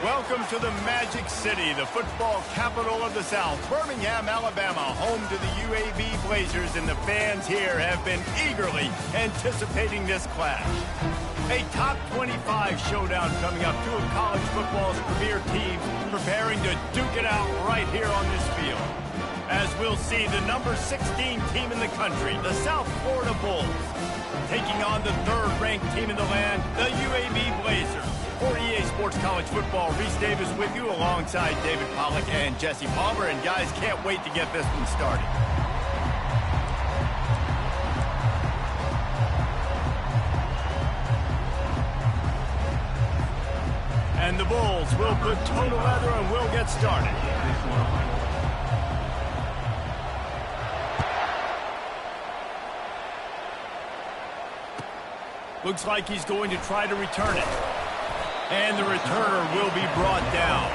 Welcome to the Magic City, the football capital of the South, Birmingham, Alabama, home to the UAB Blazers, and the fans here have been eagerly anticipating this clash. A top 25 showdown coming up, two of college football's premier teams preparing to duke it out right here on this field. As we'll see, the number 16 team in the country, the South Florida Bulls, taking on the third-ranked team in the land, the UAB Blazers. For EA Sports College Football, Reese Davis with you alongside David Pollack and Jesse Palmer. And guys, can't wait to get this one started. And the Bulls will put toe to leather and we'll get started. Looks like he's going to try to return it. And the returner will be brought down.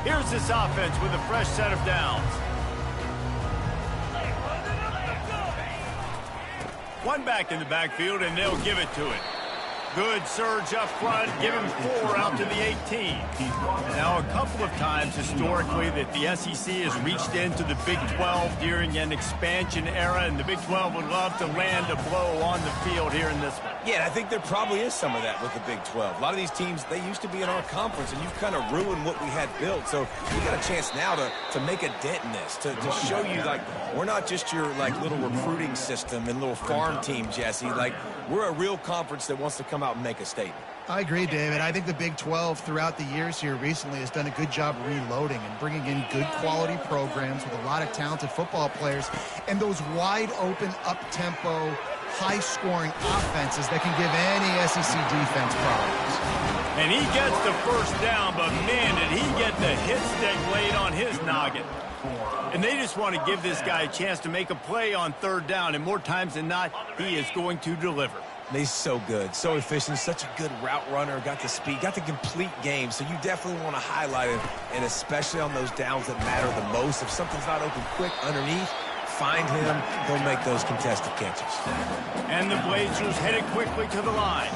Here's this offense with a fresh set of downs. One back in the backfield, and they'll give it to it. Good surge up front, give him 4 out to the 18. Now, a couple of times historically that the SEC has reached into the Big 12 during an expansion era, and the Big 12 would love to land a blow on the field here in this one. Yeah, I think there probably is some of that with the Big 12. A lot of these teams, they used to be in our conference, and you've kind of ruined what we had built. So you got a chance now to make a dent in this, to show you, like, we're not just your, like, little recruiting system and little farm team, Jesse. Like, we're a real conference that wants to come out and make a statement. I agree, David. I think the Big 12 throughout the years here recently has done a good job reloading and bringing in good quality programs with a lot of talented football players and those wide open, up-tempo, high-scoring offenses that can give any SEC defense problems. And he gets the first down, but man, did he get the hit stick laid on his noggin. And they just want to give this guy a chance to make a play on third down, and more times than not, he is going to deliver. He's so good, so efficient, such a good route runner, got the speed, got the complete game, so you definitely want to highlight him, and especially on those downs that matter the most. If something's not open quick underneath, find him, he'll make those contested catches. And the Blazers headed quickly to the line.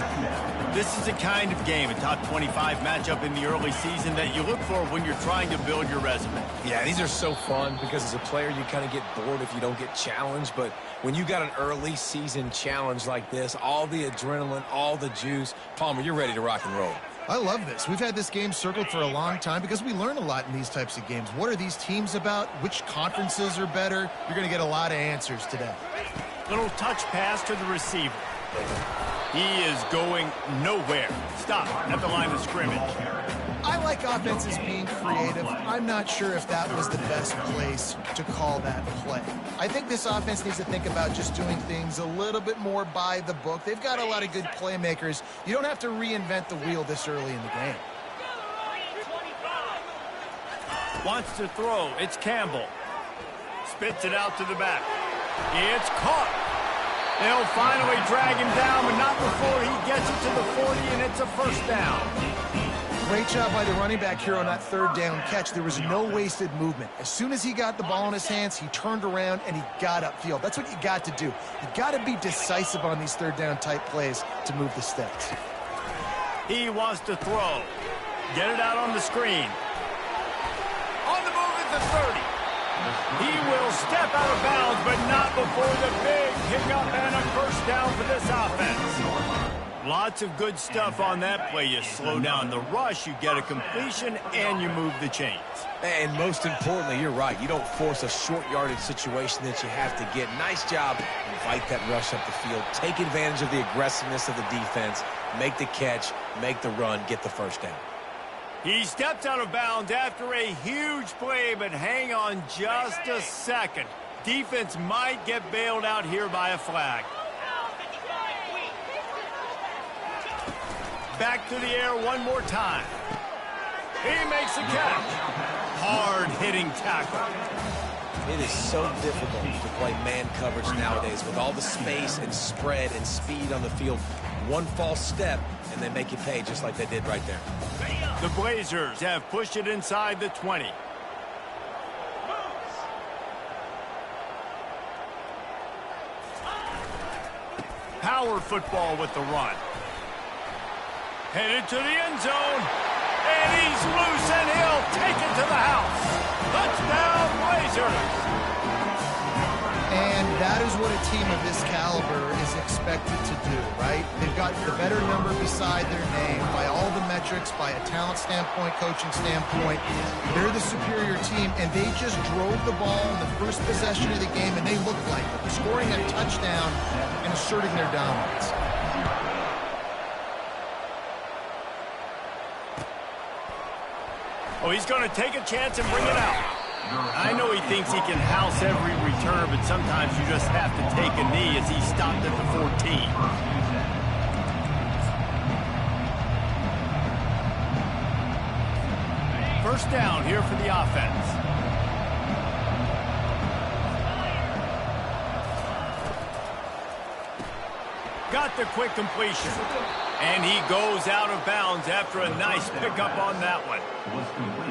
This is a kind of game, a top 25 matchup in the early season that you look for when you're trying to build your resume. Yeah, these are so fun because as a player you kind of get bored if you don't get challenged, but when you got an early season challenge like this, all the adrenaline, all the juice, Palmer, you're ready to rock and roll. I love this. We've had this game circled for a long time because we learn a lot in these types of games. What are these teams about? Which conferences are better? You're going to get a lot of answers today. Little touch pass to the receiver. He is going nowhere. Stop at the line of scrimmage. I like offenses being creative. I'm not sure if that was the best place to call that play. I think this offense needs to think about just doing things a little bit more by the book. They've got a lot of good playmakers. You don't have to reinvent the wheel this early in the game. Wants to throw. It's Campbell. Spits it out to the back. It's caught. They'll finally drag him down, but not before he gets it to the 40, and it's a first down. Great job by the running back here on that third down catch. There was no wasted movement. As soon as he got the ball in his hands, he turned around and he got upfield. That's what you got to do. You got to be decisive on these third down type plays to move the sticks. He wants to throw. Get it out on the screen. On the move at the 30. He will step out of bounds, but not before the big pickup and a first down for this offense. Lots of good stuff on that play. You slow down the rush, you get a completion, and you move the chains. And most importantly, you're right. You don't force a short yardage situation that you have to get. Nice job. Invite that rush up the field. Take advantage of the aggressiveness of the defense. Make the catch, make the run, get the first down. He steps out of bounds after a huge play, but hang on just a second. Defense might get bailed out here by a flag. Back to the air one more time. He makes a catch. Hard-hitting tackle. It is so difficult to play man coverage nowadays with all the space and spread and speed on the field. One false step, and they make you pay just like they did right there. The Blazers have pushed it inside the 20. Power football with the run. Headed to the end zone. And he's loose, and he'll take it to the house. Touchdown, Blazers. And that is what a team of this caliber is expected to do, right? They've got the better number beside their name by all the metrics, by a talent standpoint, coaching standpoint. They're the superior team, and they just drove the ball in the first possession of the game, and they looked like it, scoring a touchdown and asserting their dominance. Oh, he's going to take a chance and bring it out. I know he thinks he can house every return, but sometimes you just have to take a knee as he stopped at the 14. First down here for the offense. Got the quick completion. And he goes out of bounds after a nice pickup on that one.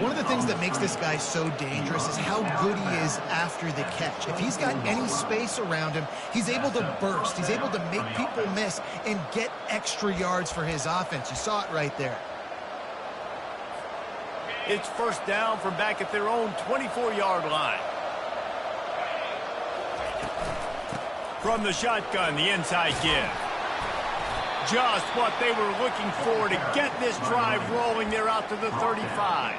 One of the things that makes this guy so dangerous is how good he is after the catch. If he's got any space around him, he's able to burst. He's able to make people miss and get extra yards for his offense. You saw it right there. It's first down from back at their own 24-yard line. From the shotgun, the inside give. Just what they were looking for to get this drive rolling. They're out to the 35.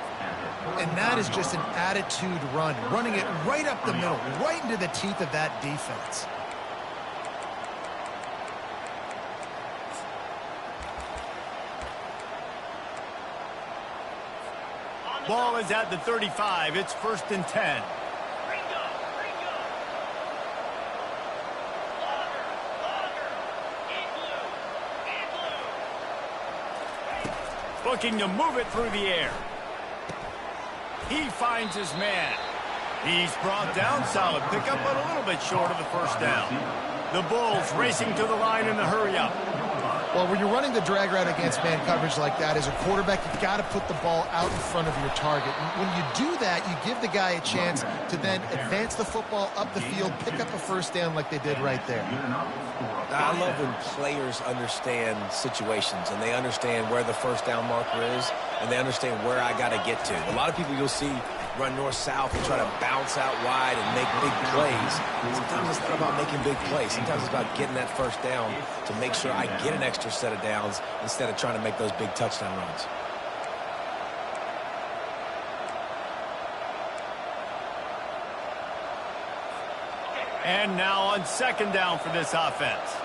And that is just an attitude run, running it right up the middle, right into the teeth of that defense. Ball is at the 35. It's first and 10. Looking to move it through the air. He finds his man. He's brought down, solid pickup, but a little bit short of the first down. The Bulls racing to the line in the hurry-up. Well, when you're running the drag route against man coverage like that, as a quarterback, you've got to put the ball out in front of your target. And when you do that, you give the guy a chance to then advance the football up the field, pick up a first down like they did right there. I love when players understand situations and they understand where the first down marker is and they understand where I got to get to. A lot of people you'll see run north-south and try to bounce out wide and make big plays. Sometimes it's not about making big plays. Sometimes it's about getting that first down to make sure I get an extra set of downs instead of trying to make those big touchdown runs. And now on second down for this offense.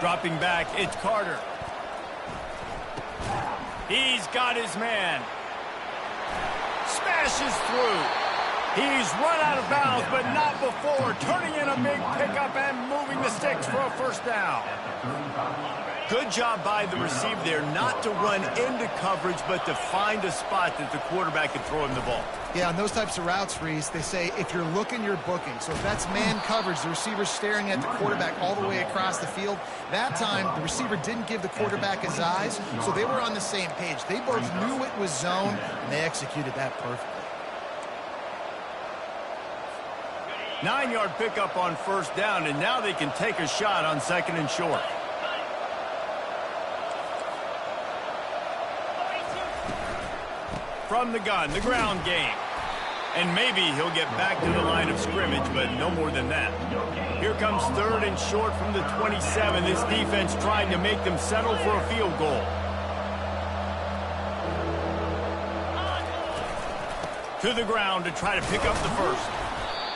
Dropping back, it's Carter. He's got his man. Smashes through. He's run out of bounds, but not before. Turning in a big pickup and moving the sticks for a first down. Good job by the receiver there not to run into coverage, but to find a spot that the quarterback can throw him the ball. Yeah, on those types of routes, Reese, they say if you're looking, you're booking. So if that's man coverage, the receiver's staring at the quarterback all the way across the field. That time, the receiver didn't give the quarterback his eyes, so they were on the same page. They both knew it was zone, and they executed that perfectly. 9-yard pickup on first down, and now they can take a shot on second and short. From the gun, the ground game. And maybe he'll get back to the line of scrimmage, but no more than that. Here comes third and short from the 27. This defense trying to make them settle for a field goal. To the ground to try to pick up the first.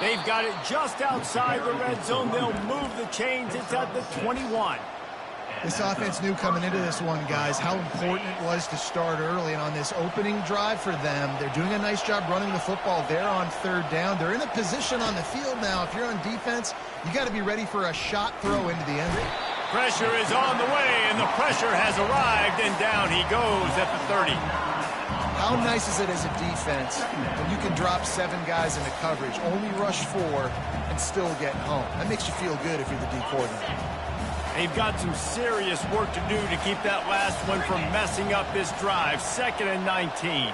They've got it just outside the red zone. They'll move the chains. It's at the 21. This offense knew coming into this one, guys, how important it was to start early. And on this opening drive for them, they're doing a nice job running the football there on third down. They're in a position on the field now. If you're on defense, you got to be ready for a shot throw into the end zone. Pressure is on the way, and the pressure has arrived, and down he goes at the 30. How nice is it as a defense when you can drop 7 guys into coverage, only rush 4, and still get home? That makes you feel good if you're the D coordinator. They've got some serious work to do to keep that last one from messing up this drive. 2nd and 19.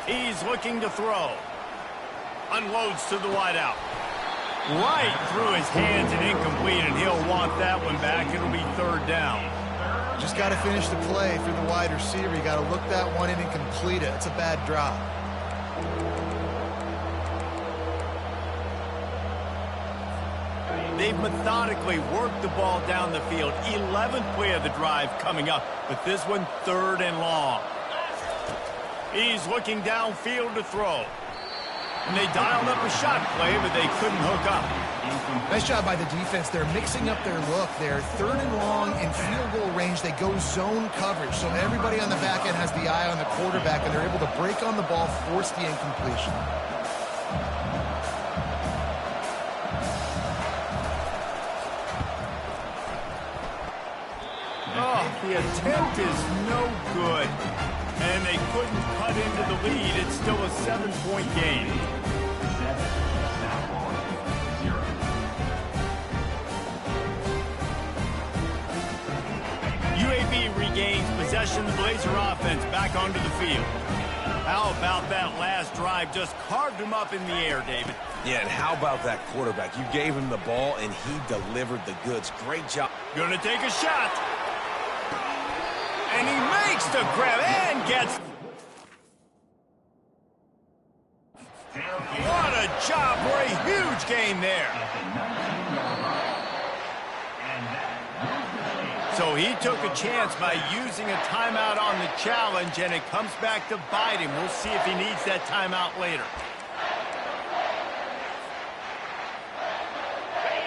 He's looking to throw. Unloads to the wideout. Right through his hands and incomplete, and he'll want that one back. It'll be 3rd down. Just got to finish the play for the wide receiver. You got to look that one in and complete it. It's a bad drop. They've methodically worked the ball down the field. 11th play of the drive coming up, but this one 3rd and long. He's looking downfield to throw. And they dialed up a shot play, but they couldn't hook up. Nice job by the defense. They're mixing up their look. They're 3rd and long in field goal range. They go zone coverage, so everybody on the back end has the eye on the quarterback, and they're able to break on the ball, force the incompletion. Oh, the attempt is no good. And they couldn't cut into the lead. It's still a 7-point game. UAB regains possession. The Blazer offense back onto the field. How about that last drive? Just carved him up in the air, David. Yeah, and how about that quarterback? You gave him the ball, and he delivered the goods. Great job. Gonna take a shot. And he makes the grab and gets... What a job for a huge gain there. So he took a chance by using a timeout on the challenge, and it comes back to bite him. We'll see if he needs that timeout later.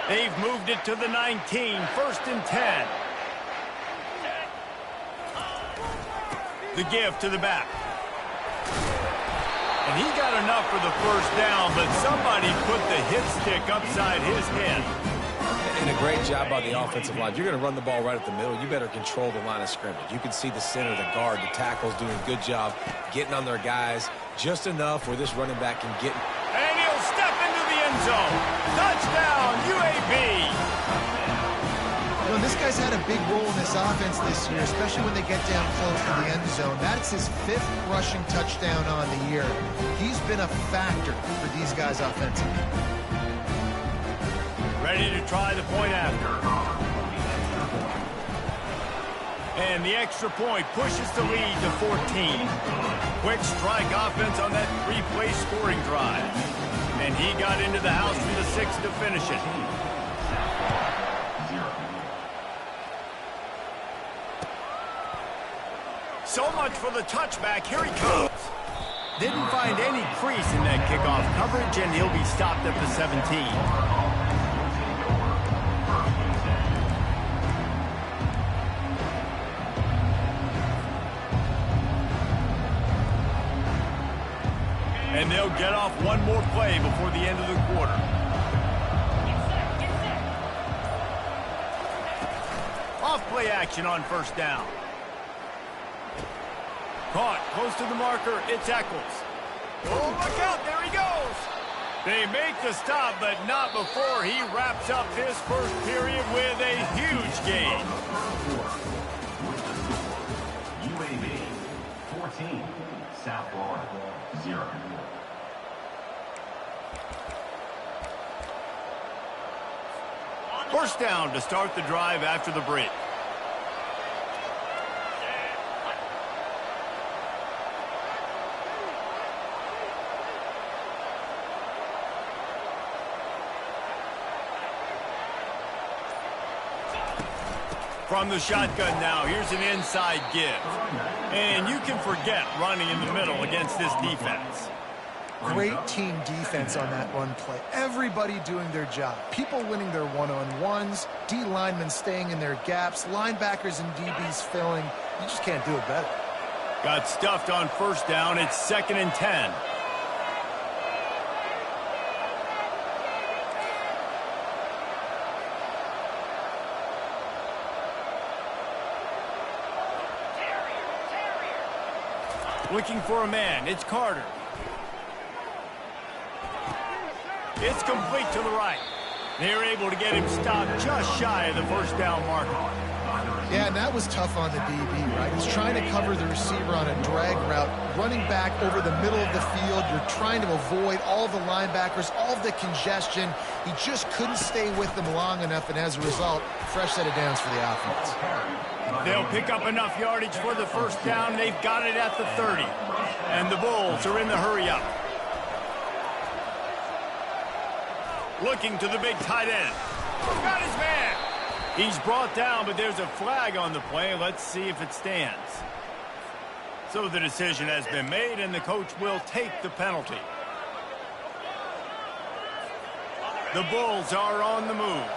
They've moved it to the 19, 1st and 10. The give to the back. And he got enough for the 1st down, but somebody put the hit stick upside his head. And a great job by the offensive line. You're going to run the ball right at the middle. You better control the line of scrimmage. You can see the center, the guard, the tackles doing a good job getting on their guys just enough where this running back can get. And he'll step into the end zone. Touchdown, UAB. You know, this guy's had a big role in this offense this year, especially when they get down close to the end zone. That's his 5th rushing touchdown on the year. He's been a factor for these guys offensively. Ready to try the point after. And the extra point pushes the lead to 14. Quick strike offense on that 3-play scoring drive. And he got into the house from the 6 to finish it. So much for the touchback. Here he comes. Didn't find any crease in that kickoff coverage, and he'll be stopped at the 17. And they'll get off one more play before the end of the quarter. Off play action on 1st down. Caught close to the marker. It's Eccles. Oh, look out. There he goes. They make the stop, but not before he wraps up this 1st period with a huge gain. UAB 14, South Florida 0. First down to start the drive after the break. From the shotgun now, here's an inside give. And you can forget running in the middle against this defense. Great team defense on that run play. Everybody doing their job. People winning their one-on-ones, D linemen staying in their gaps, linebackers and DBs filling. You just can't do it better. Got stuffed on 1st down. It's 2nd and 10. Looking for a man. It's Carter. It's complete to the right. They're able to get him stopped just shy of the first down marker. Yeah, and that was tough on the DB, right? He's trying to cover the receiver on a drag route, running back over the middle of the field. You're trying to avoid all the linebackers, all the congestion. He just couldn't stay with them long enough, and as a result, fresh set of downs for the offense. They'll pick up enough yardage for the first down. They've got it at the 30. And the Bulls are in the hurry-up. Looking to the big tight end. Got his man. He's brought down, but there's a flag on the play. Let's see if it stands. So the decision has been made, and the coach will take the penalty. The Bulls are on the move.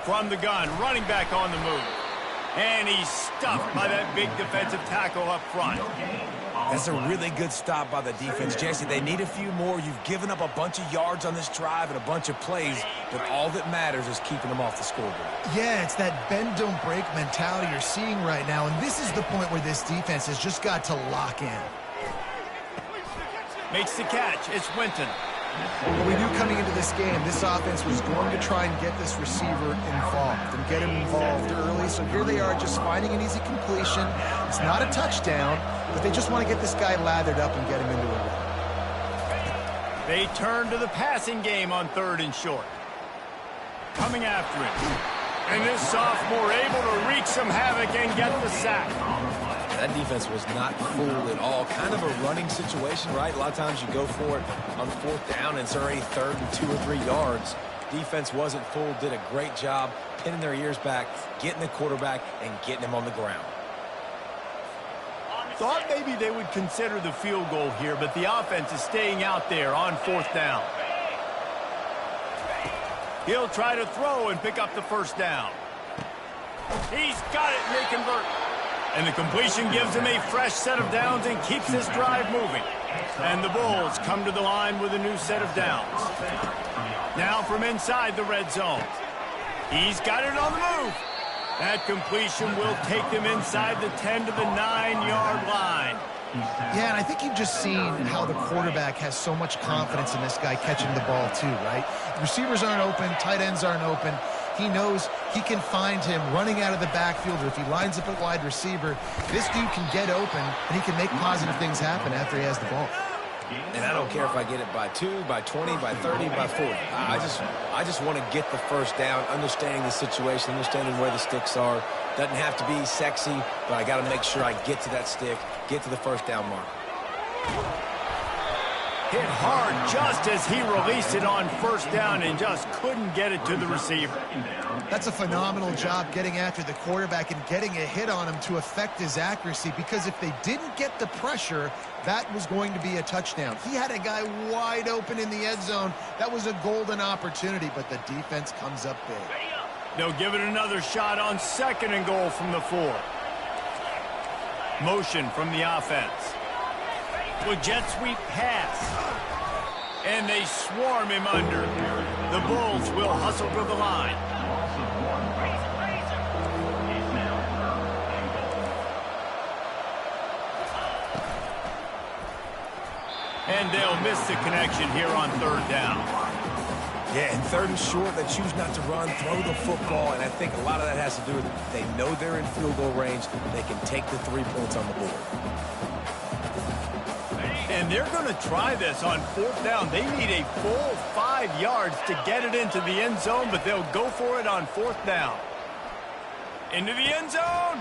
From the gun, running back on the move. And he's stuffed by that big defensive tackle up front. That's a really good stop by the defense, Jesse. They need a few more. You've given up a bunch of yards on this drive and a bunch of plays, but all that matters is keeping them off the scoreboard. Yeah, it's that bend, don't break mentality you're seeing right now, and this is the point where this defense has just got to lock in. Makes the catch. It's Winton. Well, we knew coming into this game, this offense was going to try and get this receiver involved and get him involved early. So here they are just finding an easy completion. It's not a touchdown, but they just want to get this guy lathered up and get him into a run. They turn to the passing game on 3rd and short. Coming after him. And this sophomore able to wreak some havoc and get the sack. That defense was not fooled at all. Kind of a running situation, right? A lot of times you go for it on 4th down, and it's already 3rd and 2 or 3 yards. Defense wasn't fooled, did a great job pinning their ears back, getting the quarterback, and getting him on the ground. Thought maybe they would consider the field goal here, but the offense is staying out there on 4th down. He'll try to throw and pick up the first down. He's got it, and they convert. And the completion gives him a fresh set of downs and keeps this drive moving. And the Bulls come to the line with a new set of downs. Now from inside the red zone. He's got it on the move. That completion will take them inside the 10 to the 9-yard line. Yeah, and I think you've just seen how the quarterback has so much confidence in this guy catching the ball too, right? Receivers aren't open, tight ends aren't open. He knows he can find him running out of the backfield, or if he lines up at wide receiver, this dude can get open, and he can make positive things happen after he has the ball. And I don't care if I get it by 2, by 20, by 30, by 40. I just want to get the first down, understanding the situation, understanding where the sticks are. Doesn't have to be sexy, but I got to make sure I get to that stick, get to the first down mark. Hit hard just as he released it on 1st down and just couldn't get it to the receiver. That's a phenomenal job getting after the quarterback and getting a hit on him to affect his accuracy, because if they didn't get the pressure, that was going to be a touchdown. He had a guy wide open in the end zone. That was a golden opportunity, but the defense comes up big. They'll give it another shot on 2nd and goal from the 4. Motion from the offense. With jet sweep pass. And they swarm him under. The Bulls will hustle to the line. And they'll miss the connection here on 3rd down. Yeah, and 3rd and short, they choose not to run, throw the football, and I think a lot of that has to do with they know they're in field goal range. They can take the 3 points on the board. And they're going to try this on 4th down. They need a full 5 yards to get it into the end zone, but they'll go for it on 4th down. Into the end zone.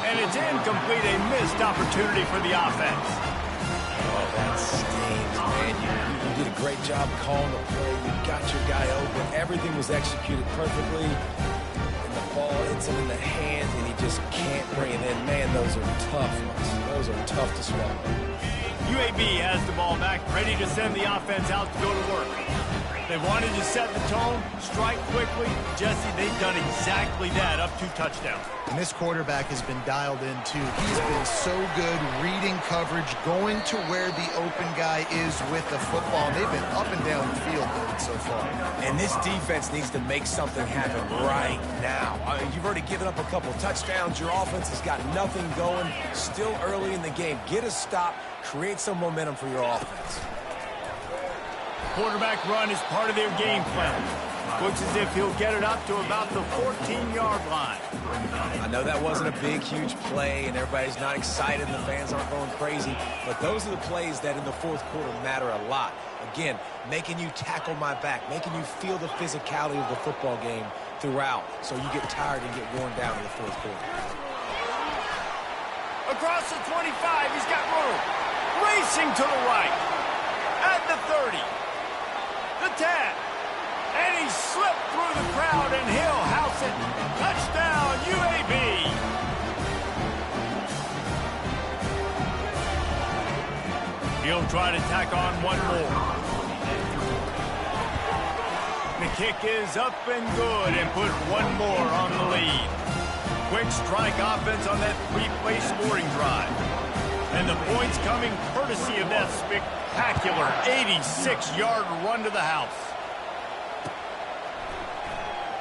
And it's incomplete, a missed opportunity for the offense. Oh, that stings, man. You did a great job calling the play. You got your guy open. Everything was executed perfectly. And the ball hits him in the hands, and he just can't bring it in. Man, those are tough ones. Those are tough to swallow. UAB has the ball back, ready to send the offense out to go to work. They wanted to set the tone, strike quickly. Jesse, they've done exactly that, up 2 touchdowns. And this quarterback has been dialed in, too. He's been so good reading coverage, going to where the open guy is with the football. They've been up and down the field with it so far. And this defense needs to make something happen right now. I mean, you've already given up a couple touchdowns. Your offense has got nothing going. Still early in the game. Get a stop. Create some momentum for your offense. Quarterback run is part of their game plan. Looks as if he'll get it up to about the 14-yard line. I know that wasn't a big, huge play, and everybody's not excited, and the fans aren't going crazy, but those are the plays that in the fourth quarter matter a lot. Again, making you tackle my back, making you feel the physicality of the football game throughout, so you get tired and get worn down in the fourth quarter. Across the 25, he's got room. Racing to the right. At the 30. The 10. And he slipped through the crowd, and he'll house it. Touchdown, UAB. He'll try to tack on one more. The kick is up and good, and put one more on the lead. Quick strike offense on that 3-play scoring drive. And the points coming courtesy of that spectacular 86-yard run to the house.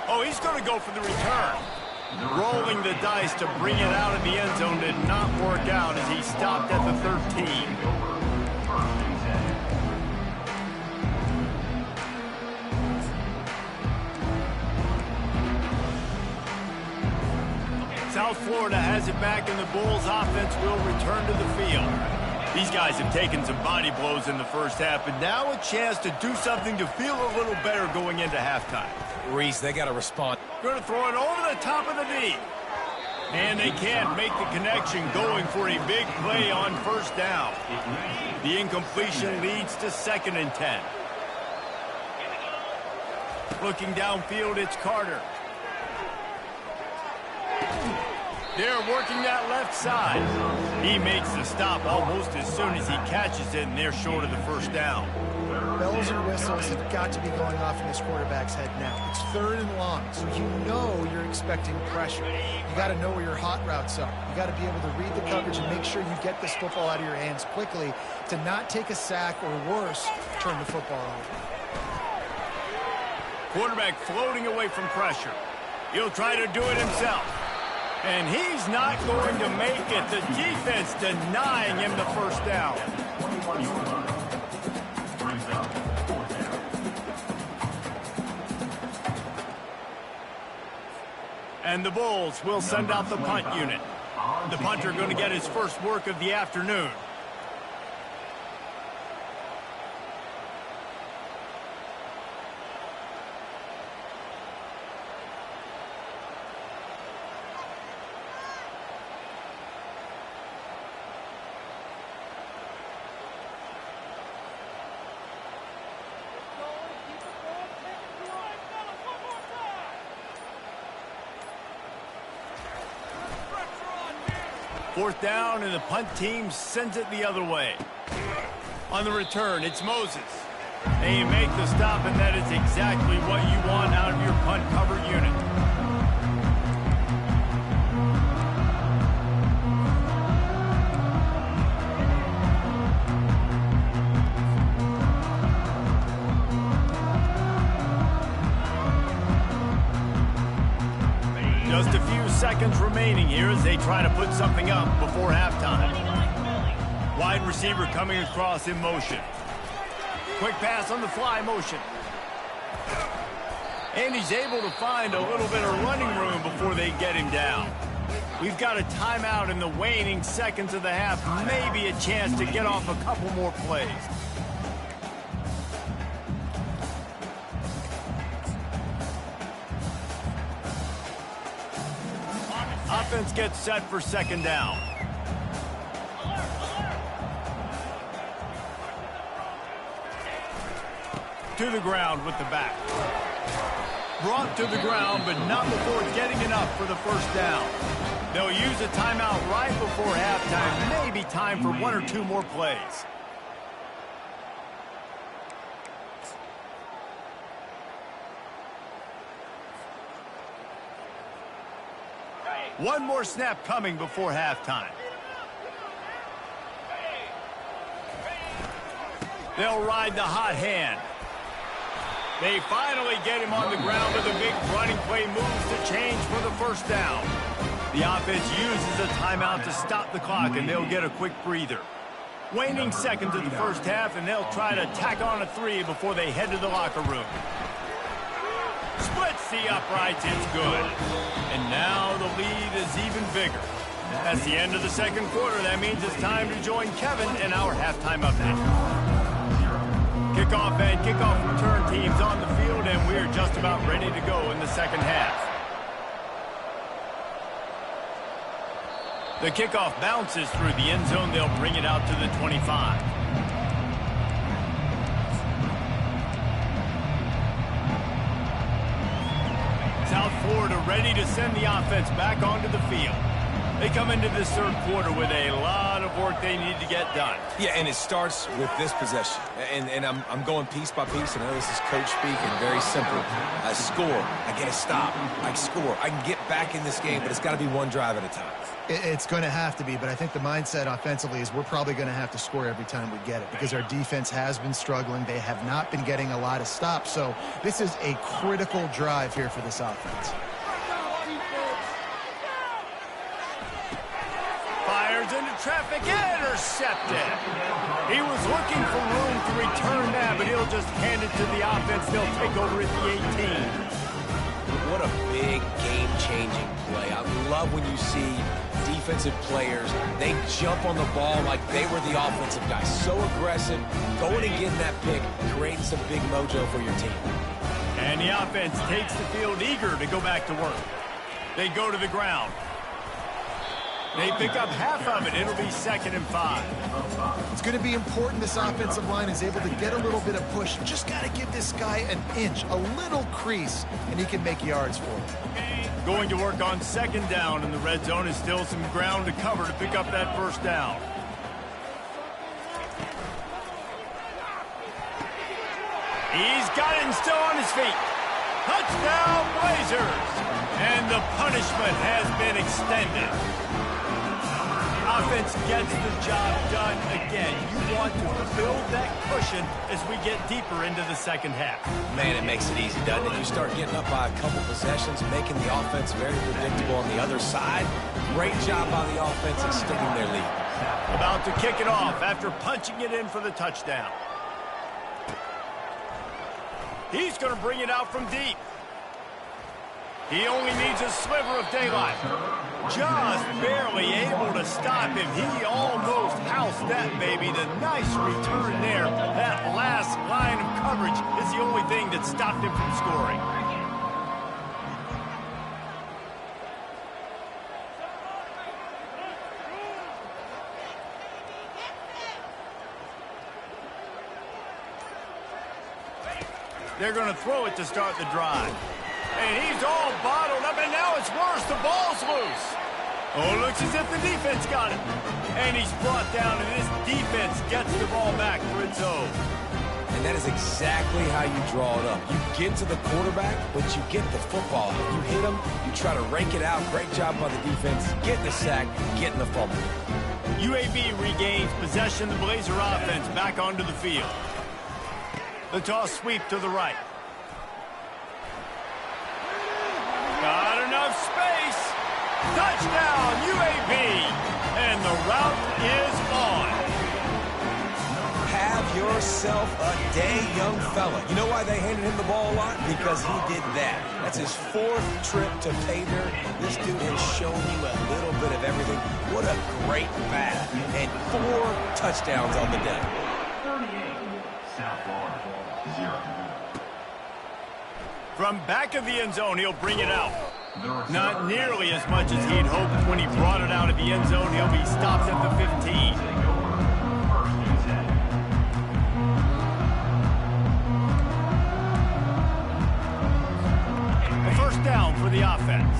Oh, he's going to go for the return. Rolling the dice to bring it out of the end zone did not work out as he stopped at the 13. South Florida has it back, and the Bulls offense will return to the field. These guys have taken some body blows in the first half, but now a chance to do something to feel a little better going into halftime. Reese, they got to respond. Going to throw it over the top of the knee. And they can't make the connection, going for a big play on first down. The incompletion leads to 2nd and 10. Looking downfield, it's Carter. They're working that left side. He makes the stop almost as soon as he catches it, and they're short of the first down. Bells and whistles have got to be going off in this quarterback's head now. It's 3rd and long, so you know you're expecting pressure. You got to know where your hot routes are. You got to be able to read the coverage and make sure you get this football out of your hands quickly to not take a sack or worse, turn the football over. Quarterback floating away from pressure. He'll try to do it himself. And he's not going to make it. The defense denying him the first down. And the Bulls will send out the punt unit. The punter going to get his first work of the afternoon. Fourth down, and the punt team sends it the other way. On the return, it's Moses. They make the stop, and that is exactly what you want out of your punt cover unit. Just a few seconds remaining here as they try to put something up before halftime. Wide receiver coming across in motion. Quick pass on the fly motion. And he's able to find a little bit of running room before they get him down. We've got a timeout in the waning seconds of the half. Maybe a chance to get off a couple more plays. Offense gets set for second down. To the ground with the back. Brought to the ground, but not before getting enough for the first down. They'll use a timeout right before halftime. Maybe time for 1 or 2 more plays. One more snap coming before halftime. They'll ride the hot hand. They finally get him on the ground with a big running play moves to change for the first down. The offense uses a timeout to stop the clock, and they'll get a quick breather. Waning seconds of the first half, and they'll try to tack on a 3 before they head to the locker room. Splits the uprights, it's good. And now the lead is even bigger. That's the end of the second quarter. That means it's time to join Kevin in our halftime update. Kickoff and kickoff return teams on the field, and we're just about ready to go in the second half. The kickoff bounces through the end zone. They'll bring it out to the 25. South Florida ready to send the offense back onto the field. They come into this third quarter with a lot of work they need to get done. Yeah, and it starts with this possession. And I'm going piece by piece. And I know this is coach speak and very simple. I score. I get a stop. I score. I can get back in this game, but it's got to be one drive at a time. It's going to have to be, but I think the mindset offensively is we're probably going to have to score every time we get it because our defense has been struggling. They have not been getting a lot of stops. So this is a critical drive here for this offense. Fires into traffic, intercepted. He was looking for room to return that, but he'll just hand it to the offense. They'll take over at the 18. What a big game-changing play. I love when you see defensive players, they jump on the ball like they were the offensive guys. So aggressive, going and getting that pick, creating some big mojo for your team. And the offense takes the field eager to go back to work. They go to the ground. They pick up half of it. It'll be 2nd and 5. It's going to be important this offensive line is able to get a little bit of push. Just got to give this guy an inch, a little crease, and he can make yards for it. Going to work on 2nd down, and the red zone is still some ground to cover to pick up that first down. He's got it and still on his feet. Touchdown, Blazers! And the punishment has been extended. Offense gets the job done again. You want to build that cushion as we get deeper into the second half. Man, it makes it easy, doesn't it? You start getting up by a couple possessions, making the offense very predictable on the other side. Great job by the offense extending their lead. About to kick it off after punching it in for the touchdown. He's going to bring it out from deep. He only needs a sliver of daylight. Just barely able to stop him. He almost housed that baby. The nice return there. That last line of coverage is the only thing that stopped him from scoring. They're going to throw it to start the drive. And he's all bottled up, and now it's worse. The ball's loose. Oh, it looks as if the defense got it. And he's brought down, and this defense gets the ball back for its own. And that is exactly how you draw it up. You get to the quarterback, but you get the football out. You hit him, you try to rake it out. Great job by the defense. Getting the sack, getting the fumble. UAB regains possession. The Blazer offense back onto the field. The toss sweep to the right. Got enough space. Touchdown, UAB. And the route is on. Have yourself a day, young fella. You know why they handed him the ball a lot? Because he did that. That's his 4th trip to pay dirt. This dude has shown you a little bit of everything. What a great bat. And 4 touchdowns on the day. 38, South Florida, 0. From back of the end zone, he'll bring it out. Not nearly as much as he'd hoped when he brought it out of the end zone. He'll be stopped at the 15. A first down for the offense.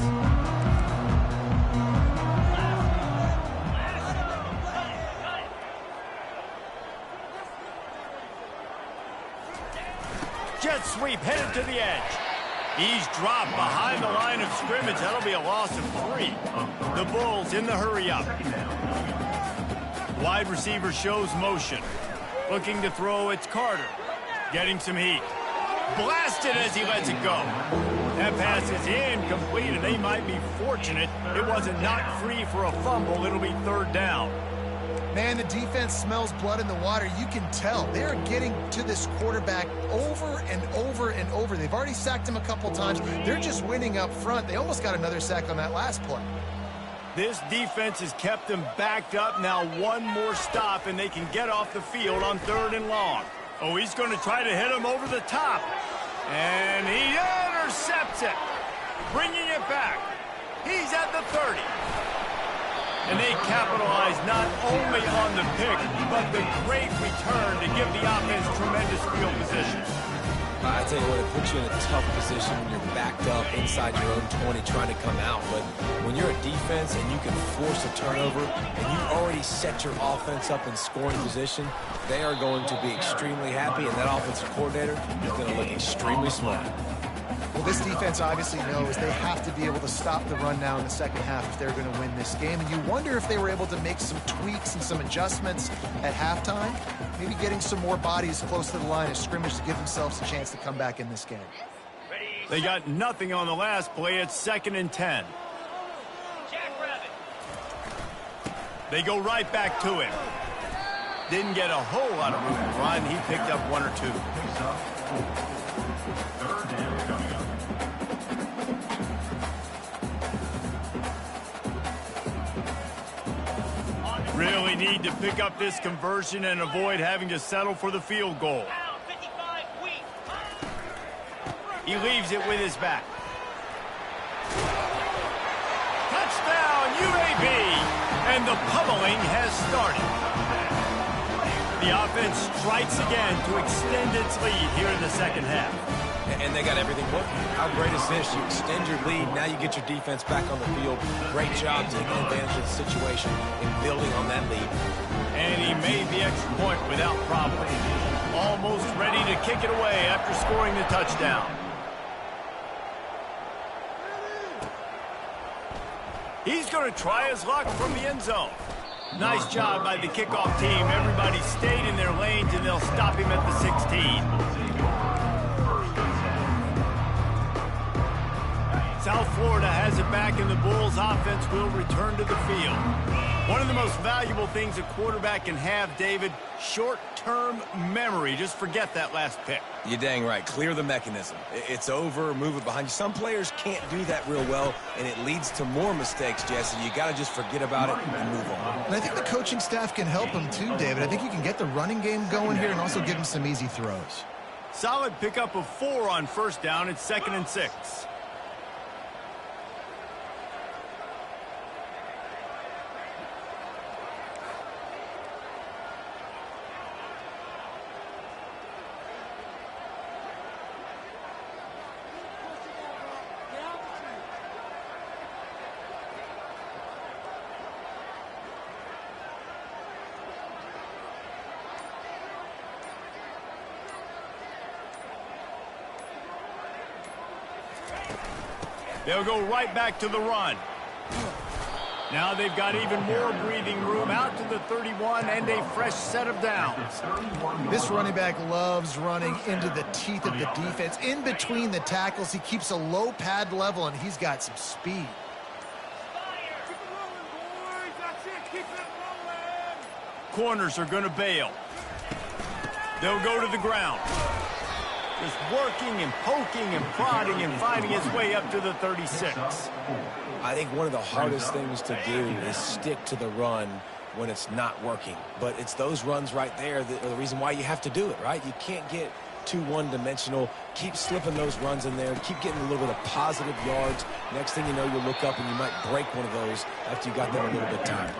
Jet sweep headed to the edge. He's dropped behind the line of scrimmage. That'll be a loss of 3. The Bulls in the hurry-up. Wide receiver shows motion. Looking to throw, it's Carter. Getting some heat. Blasted as he lets it go. That pass is incomplete, and they might be fortunate it wasn't knocked free for a fumble. It'll be 3rd down. Man, the defense smells blood in the water. You can tell. They're getting to this quarterback over and over and over. They've already sacked him a couple times. They're just winning up front. They almost got another sack on that last play. This defense has kept them backed up. Now one more stop, and they can get off the field on 3rd and long. Oh, he's going to try to hit him over the top. And he intercepts it, bringing it back. He's at the 30. And they capitalize not only on the pick, but the great return to give the offense tremendous field position. I tell you what, it puts you in a tough position when you're backed up inside your own 20 trying to come out. But when you're a defense and you can force a turnover and you've already set your offense up in scoring position, they are going to be extremely happy, and that offensive coordinator is going to look extremely smart. Well, this defense obviously knows they have to be able to stop the run now in the second half if they're going to win this game. And you wonder if they were able to make some tweaks and some adjustments at halftime, maybe getting some more bodies close to the line of scrimmage to give themselves a chance to come back in this game. They got nothing on the last play. It's 2nd and 10. They go right back to him. Didn't get a whole lot of room to run. He picked up 1 or 2. Third down coming up. Really need to pick up this conversion and avoid having to settle for the field goal. He leaves it with his back. Touchdown, UAB! And the pummeling has started. The offense strikes again to extend its lead here in the second half. And they got everything working. How great is this? You extend your lead, now you get your defense back on the field. Great job taking advantage of the situation and building on that lead. And he made the extra point without problem. Almost ready to kick it away after scoring the touchdown. He's going to try his luck from the end zone. Nice job by the kickoff team. Everybody stayed in their lanes, and they'll stop him at the 16. South Florida has it back, and the Bulls offense will return to the field. One of the most valuable things a quarterback can have, David, short-term memory. Just forget that last pick. You're dang right. Clear the mechanism. It's over, move it behind you. Some players can't do that real well, and it leads to more mistakes, Jesse. You got to just forget about it and move on. And I think the coaching staff can help him too, David. I think you can get the running game going here and also give him some easy throws. Solid pickup of 4 on 1st down. It's 2nd and 6. They'll go right back to the run. Now they've got even more breathing room out to the 31 and a fresh set of downs. This running back loves running into the teeth of the defense. In between the tackles, he keeps a low pad level, and he's got some speed. Corners are going to bail. They'll go to the ground. Just working and poking and prodding and finding his way up to the 36. I think one of the hardest things to do is stick to the run when it's not working. But it's those runs right there that are the reason why you have to do it, right? You can't get too one-dimensional. Keep slipping those runs in there. Keep getting a little bit of positive yards. Next thing you know, you'll look up and you might break one of those after you got them a little bit tired.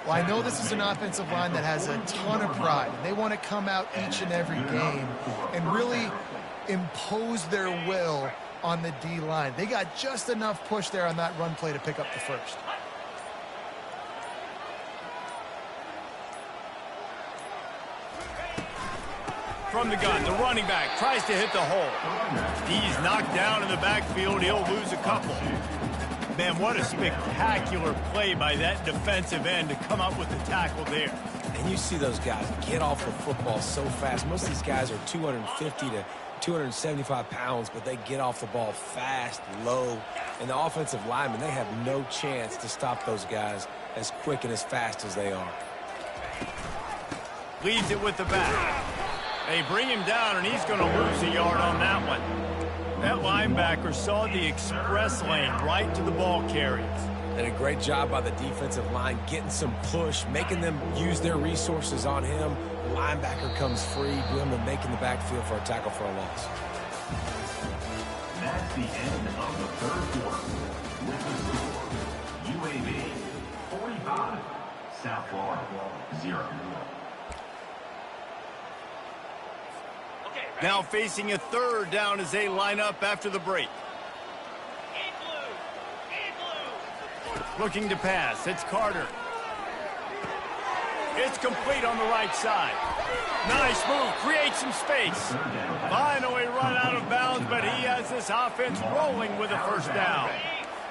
Well, I know this is an offensive line that has a ton of pride. They want to come out each and every game and really impose their will on the D-line. They got just enough push there on that run play to pick up the first. From the gun, the running back tries to hit the hole. He's knocked down in the backfield. He'll lose a couple. Man, what a spectacular play by that defensive end to come up with the tackle there. And you see those guys get off the football so fast. Most of these guys are 250 to 275 pounds, but they get off the ball fast, low. And the offensive linemen, they have no chance to stop those guys as quick and as fast as they are. Leads it with the back. They bring him down, and he's going to lose a yard on that one. That linebacker saw the express lane right to the ball carriers. And a great job by the defensive line getting some push, making them use their resources on him. The linebacker comes free, boom, and making the backfield for a tackle for a loss. That's the end of the third quarter. With the score, UAB 45, South Florida 0. Now facing a third down as they line up after the break. Looking to pass. It's Carter. It's complete on the right side. Nice move. Creates some space. Finally run out of bounds, but he has this offense rolling with a first down.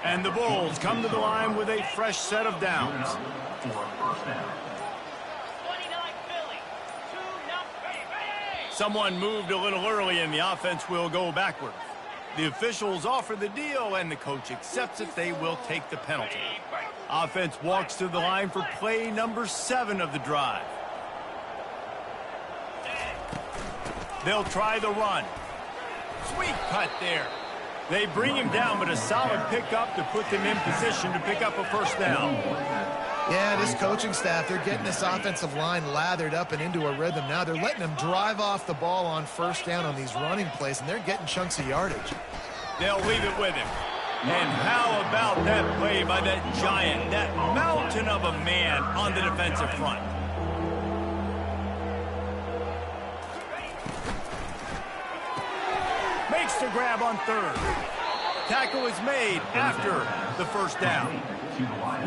And the Bulls come to the line with a fresh set of downs. Someone moved a little early, and the offense will go backward. The officials offer the deal, and the coach accepts it. They will take the penalty. Offense walks to the line for play number 7 of the drive. They'll try the run. Sweet cut there. They bring him down, but a solid pickup to put them in position to pick up a first down. Yeah, this coaching staff, they're getting this offensive line lathered up and into a rhythm now. They're letting them drive off the ball on first down on these running plays, and they're getting chunks of yardage. They'll leave it with him. And how about that play by that giant, that mountain of a man on the defensive front? Makes the grab on third. Tackle is made after the first down.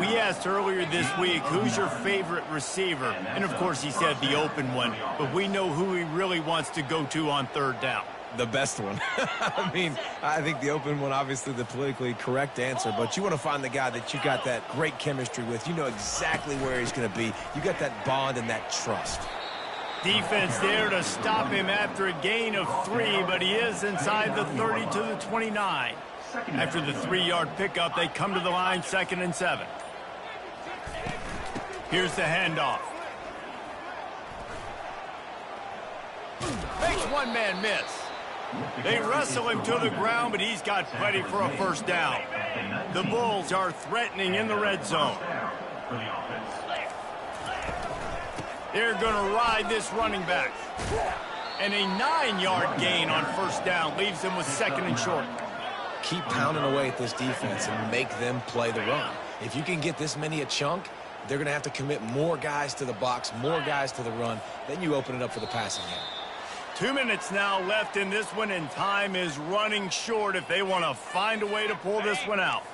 We asked earlier this week, who's your favorite receiver? And, of course, he said the open one. But we know who he really wants to go to on third down. The best one. I mean, I think the open one, obviously the politically correct answer, but you want to find the guy that you got that great chemistry with. You know exactly where he's going to be. You got that bond and that trust. Defense there to stop him after a gain of 3, but he is inside the 30 to the 29. After the 3-yard pickup, they come to the line 2nd and 7. Here's the handoff. Makes one man miss. They wrestle him to the ground, but he's got plenty for a first down. The Bulls are threatening in the red zone. They're going to ride this running back. And a 9-yard gain on first down leaves them with 2nd and short. Keep pounding away at this defense and make them play the run. If you can get this many a chunk, they're going to have to commit more guys to the box, more guys to the run. Then you open it up for the passing game. 2 minutes now left in this one, and time is running short if they want to find a way to pull this one out.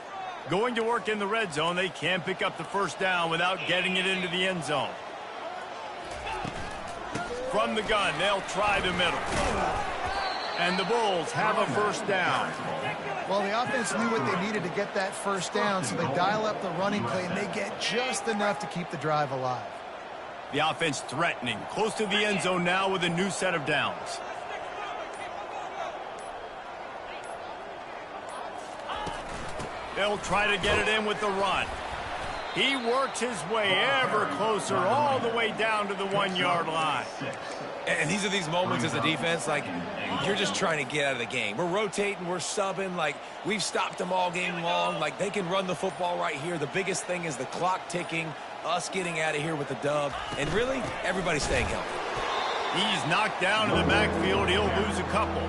Going to work in the red zone, they can pick up the first down without getting it into the end zone. From the gun, they'll try the middle. And the Bulls have a first down. Well, the offense knew what they needed to get that first down, so they dial up the running play, and they get just enough to keep the drive alive. The offense threatening, close to the end zone now with a new set of downs. They'll try to get it in with the run. He works his way ever closer all the way down to the 1-yard line. And these are these moments as a defense, like, you're just trying to get out of the game. We're rotating, we're subbing, like, we've stopped them all game long. Like, they can run the football right here. The biggest thing is the clock ticking, us getting out of here with the dub, and really, everybody staying healthy. He's knocked down in the backfield. He'll lose a couple.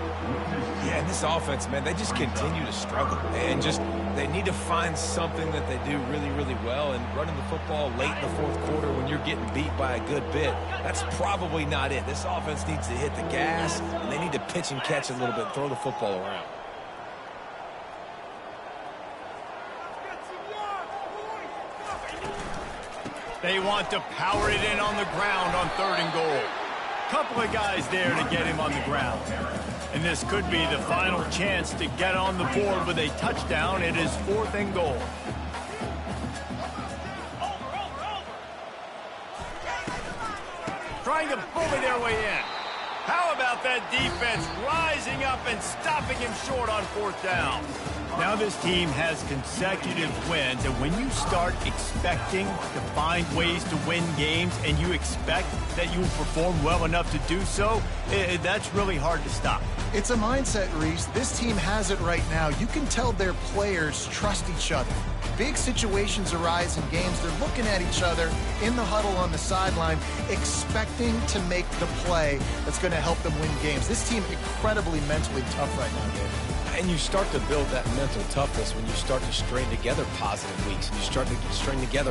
Yeah, and this offense, man, they just continue to struggle. And just, they need to find something that they do really, really well. And running the football late in the fourth quarter when you're getting beat by a good bit, that's probably not it. This offense needs to hit the gas, and they need to pitch and catch a little bit, throw the football around. They want to power it in on the ground on 3rd and goal. Couple of guys there to get him on the ground. And this could be the final chance to get on the board with a touchdown. It is 4th and goal. Trying to bully their way in. How about that defense rising up and stopping him short on 4th down? Now this team has consecutive wins, and when you start expecting to find ways to win games and you expect that you will perform well enough to do so, that's really hard to stop. It's a mindset, Reese. This team has it right now. You can tell their players trust each other. Big situations arise in games. They're looking at each other in the huddle on the sideline, expecting to make the play that's going to help them win games. This team incredibly mentally tough right now, David. And you start to build that mental toughness when you start to string together positive weeks and you start to string together